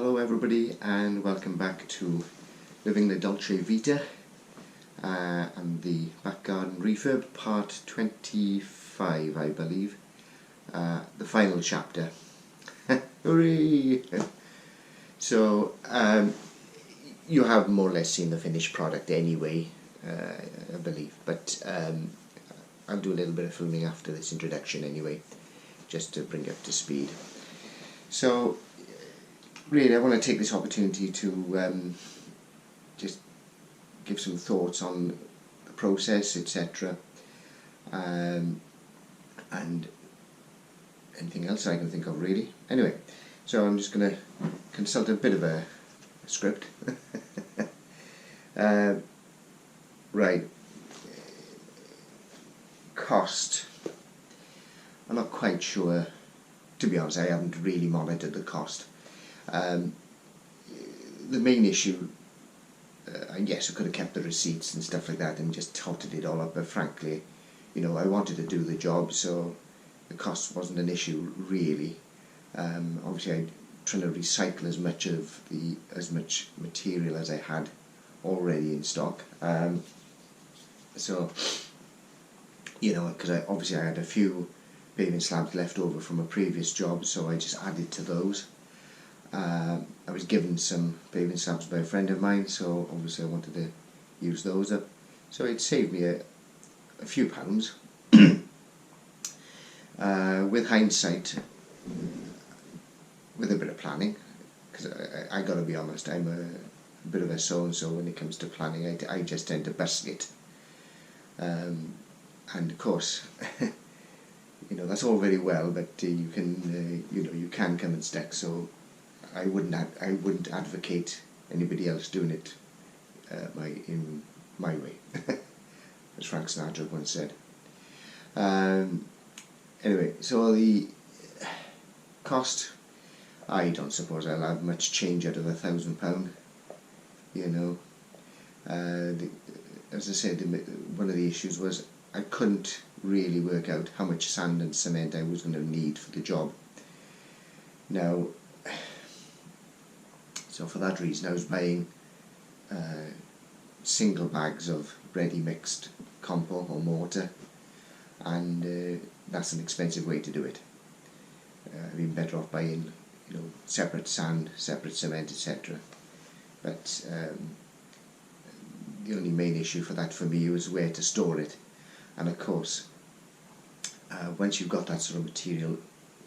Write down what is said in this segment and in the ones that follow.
Hello everybody and welcome back to Living the Dolce Vita and the back garden refurb part 25 I believe, the final chapter. Hooray! So you have more or less seen the finished product anyway, I believe, but I'll do a little bit of filming after this introduction anyway, just to bring you up to speed. So really I want to take this opportunity to just give some thoughts on the process, etc., and anything else I can think of really. Anyway, so I'm just going to consult a bit of a script. Right, cost. I'm not quite sure, to be honest. I haven't really monitored the cost. The main issue, yes, I could have kept the receipts and stuff like that and just totted it all up, but frankly, you know, I wanted to do the job, so the cost wasn't an issue really. Obviously I'm trying to recycle as much material as I had already in stock, so you know, because obviously I had a few paving slabs left over from a previous job, so I just added to those. I was given some paving slabs by a friend of mine, so obviously I wanted to use those up, so it saved me a few pounds. With hindsight, with a bit of planning, because I gotta be honest, I'm a bit of a so-and-so when it comes to planning. I just tend to bust it, and of course you know, that's all very well, but you can you know, you can come unstuck, so I wouldn't advocate anybody else doing it in my way, as Frank Sinatra once said. Anyway, so the cost, I don't suppose I'll have much change out of £1,000, you know. As I said, one of the issues was I couldn't really work out how much sand and cement I was going to need for the job. Now, so for that reason I was buying single bags of ready mixed compo or mortar, and that's an expensive way to do it. I've been better off buying, you know, separate sand, separate cement, etc. But the only main issue for that for me was where to store it, and of course once you've got that sort of material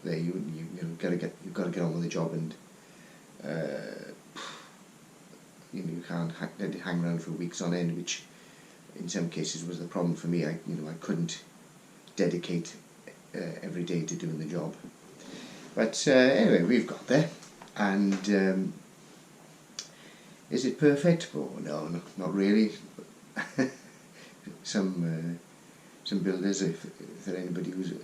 there, you've got to get on with the job, and you know, you can't let it hang around for weeks on end, which in some cases was the problem for me. I couldn't dedicate every day to doing the job. But anyway, we've got there, and is it perfect? Oh no, not really. Some builders, if there anybody who's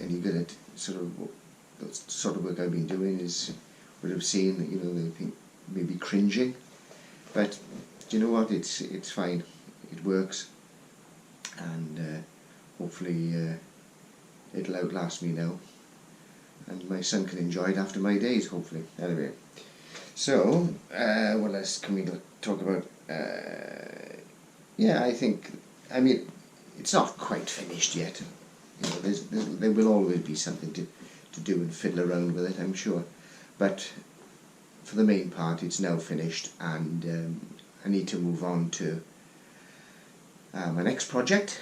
any good at sort of work I've been doing, would have seen that, you know, they think maybe cringing, but do you know what? It's fine. It works, and hopefully it'll outlast me now, and my son can enjoy it after my days, hopefully. Anyway, so what else can we talk about? Yeah, I mean, it's not quite finished yet. You know, there will always be something to do and fiddle around with it, I'm sure, but for the main part it's now finished, and I need to move on to my next project,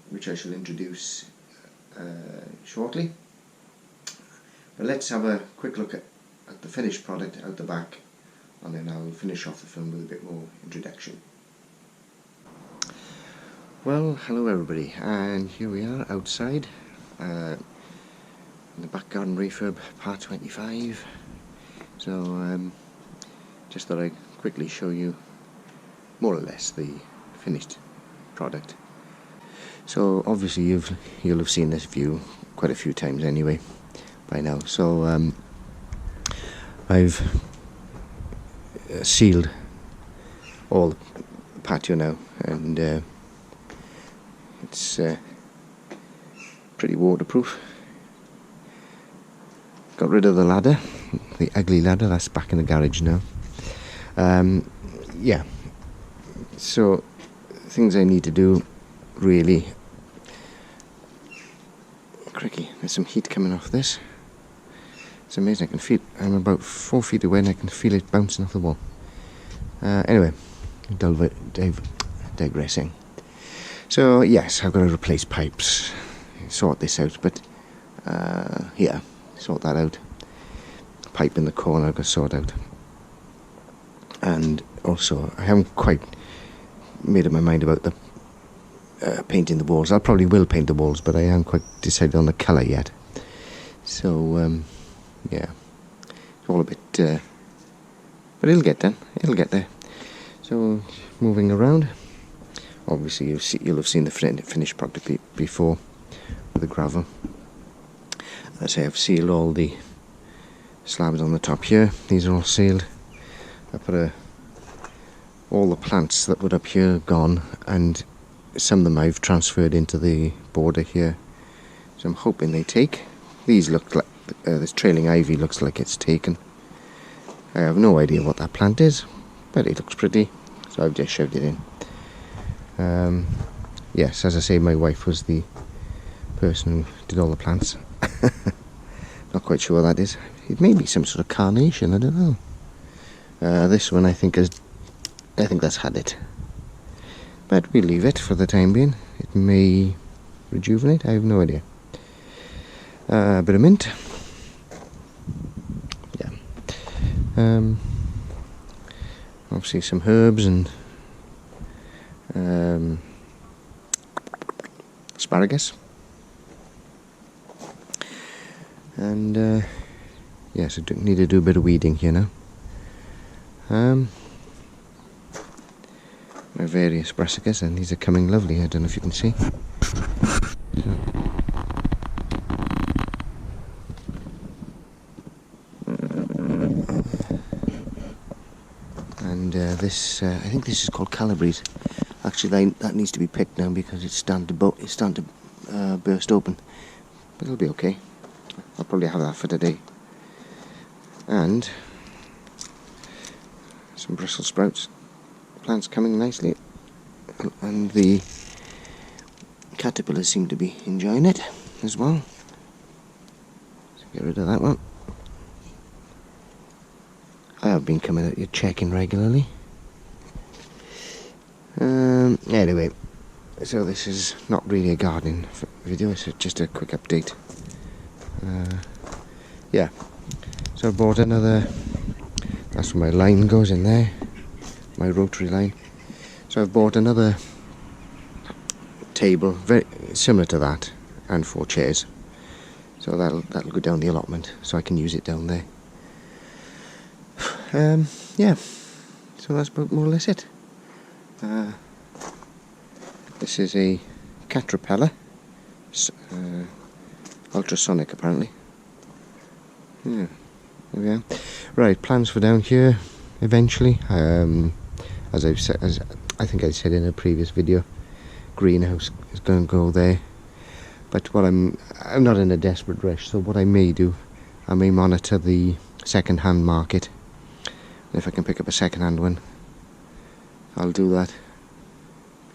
which I shall introduce shortly. But let's have a quick look at the finished product out the back, and then I'll finish off the film with a bit more introduction. Well, hello everybody, and here we are outside in the back garden refurb part 25. So just thought I'd quickly show you more or less the finished product. So obviously you'll have seen this view quite a few times anyway by now. So I've sealed all the patio now, and it's pretty waterproof. Got rid of the ladder the ugly ladder, that's back in the garage now. Yeah, so things I need to do, really. Cricky, there's some heat coming off this. It's amazing, I can feel, I'm about 4 feet away and I can feel it bouncing off the wall. Anyway, digressing. So yes, I've got to replace pipes, sort this out, but yeah, sort that out. Pipe in the corner I've got to sort out. And also, I haven't quite made up my mind about the painting the walls. I probably will paint the walls, but I haven't quite decided on the colour yet. So, yeah, it's all a bit, but it'll get done. It'll get there. So, moving around. Obviously, you'll have seen the finished product before with the gravel. As I say, I've sealed all the slabs on the top here. These are all sealed. I put all the plants that were up here gone, and some of them I've transferred into the border here. So I'm hoping they take. These look like this trailing ivy looks like it's taken. I have no idea what that plant is, but it looks pretty, so I've just shoved it in. Yes, as I say, my wife was the person who did all the plants. Not quite sure what that is. It may be some sort of carnation, I don't know. This one I think that's had it. But we'll leave it for the time being. It may rejuvenate, I have no idea. A bit of mint. Yeah. Obviously some herbs and asparagus. And yes, I need to do a bit of weeding here now. My various brassicas, and these are coming lovely. I don't know if you can see. And this, I think this is called Calabrese. Actually, that needs to be picked now because it's starting to burst open. But it'll be okay. I'll probably have that for today. And some Brussels sprouts. Plants coming nicely, and the caterpillars seem to be enjoying it as well. So get rid of that one. I have been coming out here checking regularly. Anyway, so this is not really a gardening video, it's just a quick update. Yeah, so I bought another, that's where my line goes in there, my rotary line. So I've bought another table, very similar to that, and 4 chairs. So that'll go down the allotment, so I can use it down there. Yeah, so that's more or less it. This is a caterpillar, ultrasonic apparently. Yeah, there we are. Right, plans for down here eventually. As I've said, as I think I said in a previous video, greenhouse is going to go there. But what I'm not in a desperate rush. So what I may do, I may monitor the second-hand market. And if I can pick up a second-hand one, I'll do that.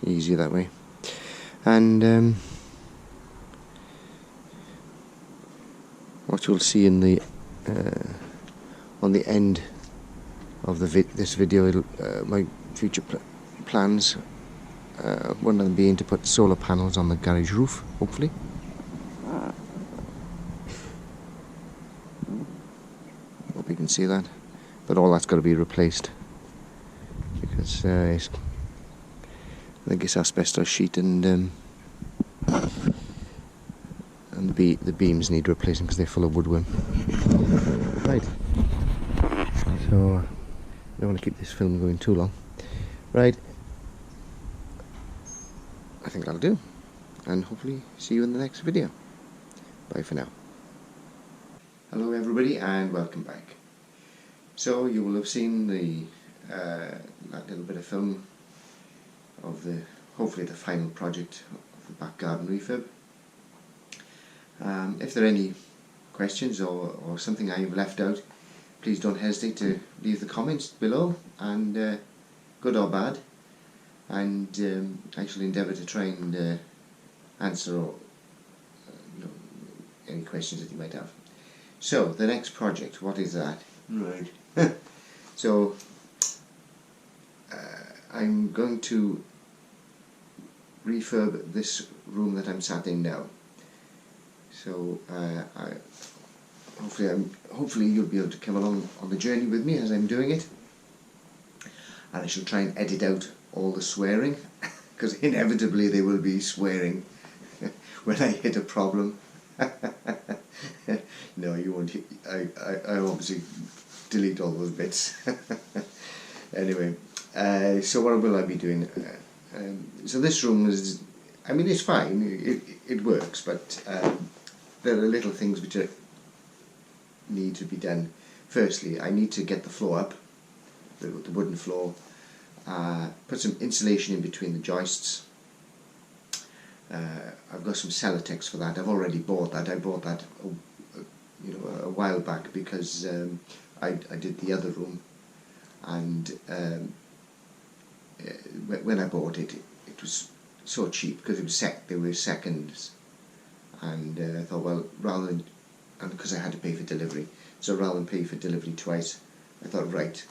Easier that way. And what you'll see in the on the end of this video, my future plans, one of them being to put solar panels on the garage roof, hopefully. Hope you can see that. But all that's got to be replaced because I think it's asbestos sheet, and the beams need replacing because they're full of woodworm. Right. So I don't want to keep this film going too long. Right. I think that'll do. And hopefully see you in the next video. Bye for now. Hello everybody and welcome back. So you will have seen that little bit of film of hopefully the final project of the back garden refurb. If there are any questions or something I've left out, please don't hesitate to leave the comments below, and good or bad, and I shall endeavour to try and answer any questions that you might have. So the next project, what is that? Right. So I'm going to refurb this room that I'm sat in now. So hopefully you'll be able to come along on the journey with me as I'm doing it, and I shall try and edit out all the swearing, because inevitably there will be swearing when I hit a problem. No, you won't. I obviously delete all those bits. Anyway, so what will I be doing? So this room is, I mean, it's fine, it works, but there are little things which need to be done. Firstly, I need to get the floor up, the wooden floor, put some insulation in between the joists. I've got some Celotex for that. I've already bought that. I bought that a while back because I did the other room, and when I bought it, it was so cheap because it was they were seconds, and I thought, well, rather than, and because I had to pay for delivery, so rather than pay for delivery twice, I thought, right,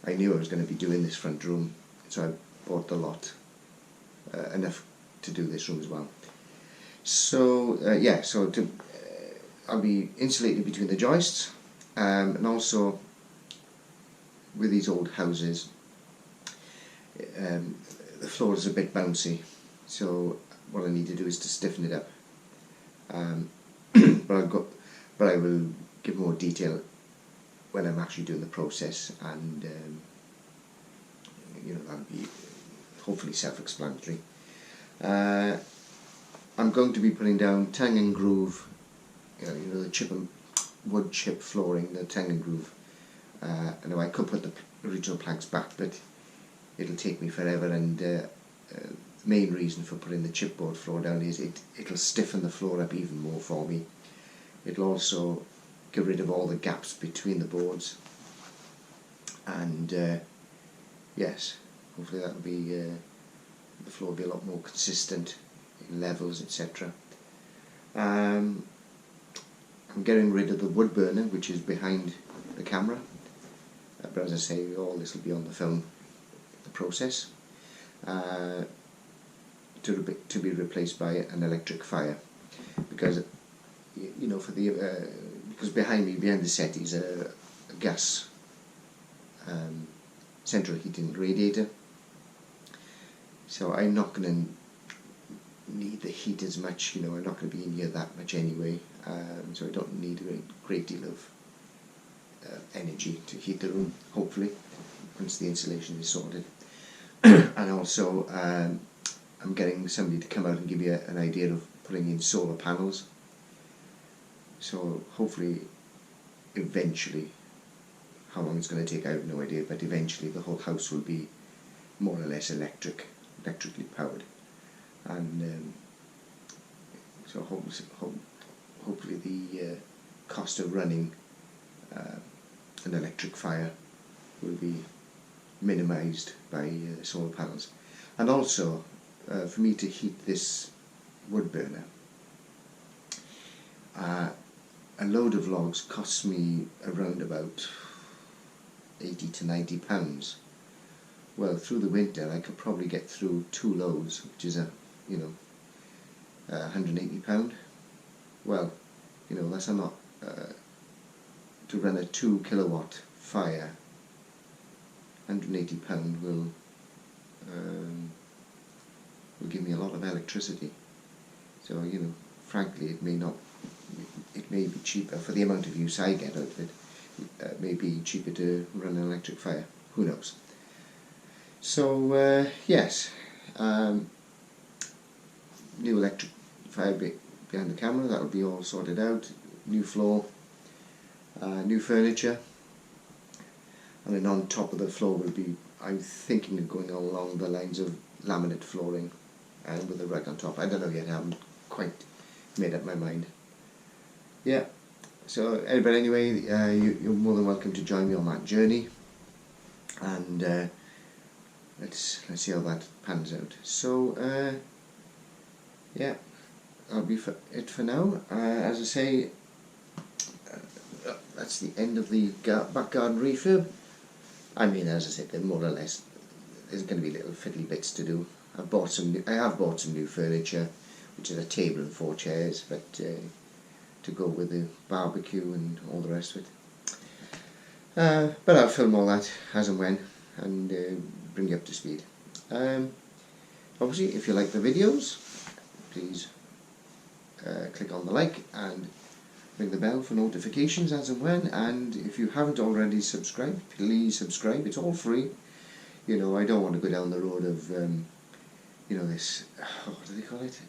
I knew I was going to be doing this front room, so I bought the lot, enough to do this room as well. So yeah, so I'll be insulating between the joists, and also with these old houses, the floor is a bit bouncy, so what I need to do is to stiffen it up. But I will give more detail when I'm actually doing the process, and that'll be hopefully self-explanatory. I'm going to be putting down tongue and groove, the wood chip flooring, the tongue and groove. I could put the original planks back, but it'll take me forever, and the main reason for putting the chipboard floor down is it'll stiffen the floor up even more for me. It'll also get rid of all the gaps between the boards, and yes, hopefully that'll be the floor will be a lot more consistent in levels, etc. I'm getting rid of the wood burner, which is behind the camera, but as I say, all this will be on the film, the process, to be replaced by an electric fire, because because behind the settee is a gas central heating radiator, so I'm not going to need the heat as much. I'm not going to be in here that much anyway, so I don't need a great deal of energy to heat the room, hopefully, once the insulation is sorted. And also I'm getting somebody to come out and give you an idea of putting in solar panels, so hopefully eventually, how long it's going to take I have no idea, but eventually the whole house will be more or less electrically powered, and so hopefully the cost of running an electric fire will be minimised by solar panels. And also for me to heat this wood burner, a load of logs costs me around about £80 to £90. Well, through the winter I could probably get through 2 loads, which is £180. Well, that's a lot. To run a 2 kilowatt fire, £180 will give me a lot of electricity. So frankly, it may be cheaper for the amount of use I get out of it. It may be cheaper to run an electric fire. Who knows? So yes, new electric fire behind the camera. That will be all sorted out. New floor, new furniture, and then on top of the floor will be, I'm thinking of going along the lines of laminate flooring and with a rug on top. I don't know yet, I haven't quite made up my mind. Yeah, So, but anyway, you're more than welcome to join me on that journey, and let's see how that pans out. So, yeah, that'll be it for now. As I say, that's the end of the back garden refurb. I mean, as I said, they're more or less, there's going to be little fiddly bits to do. I have bought some new furniture, which is a table and 4 chairs, but to go with the barbecue and all the rest of it. But I'll film all that as and when, and bring you up to speed. Obviously, if you like the videos, please click on the like and ring the bell for notifications as and when. And if you haven't already subscribed, please subscribe. It's all free. You know, I don't want to go down the road of this, what do they call it,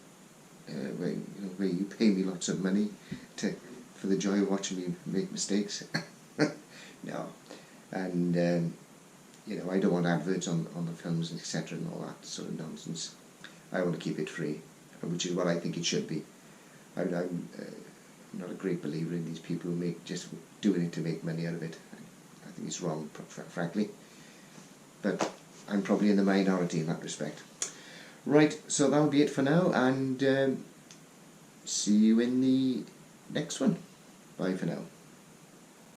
where you pay me lots of money for the joy of watching me make mistakes. No. And I don't want adverts on the films, etc., and all that sort of nonsense. I want to keep it free, which is what I think it should be. I'm not a great believer in these people who just doing it to make money out of it. I think it's wrong, frankly. But I'm probably in the minority in that respect. Right, so that'll be it for now, and see you in the next one. Bye for now.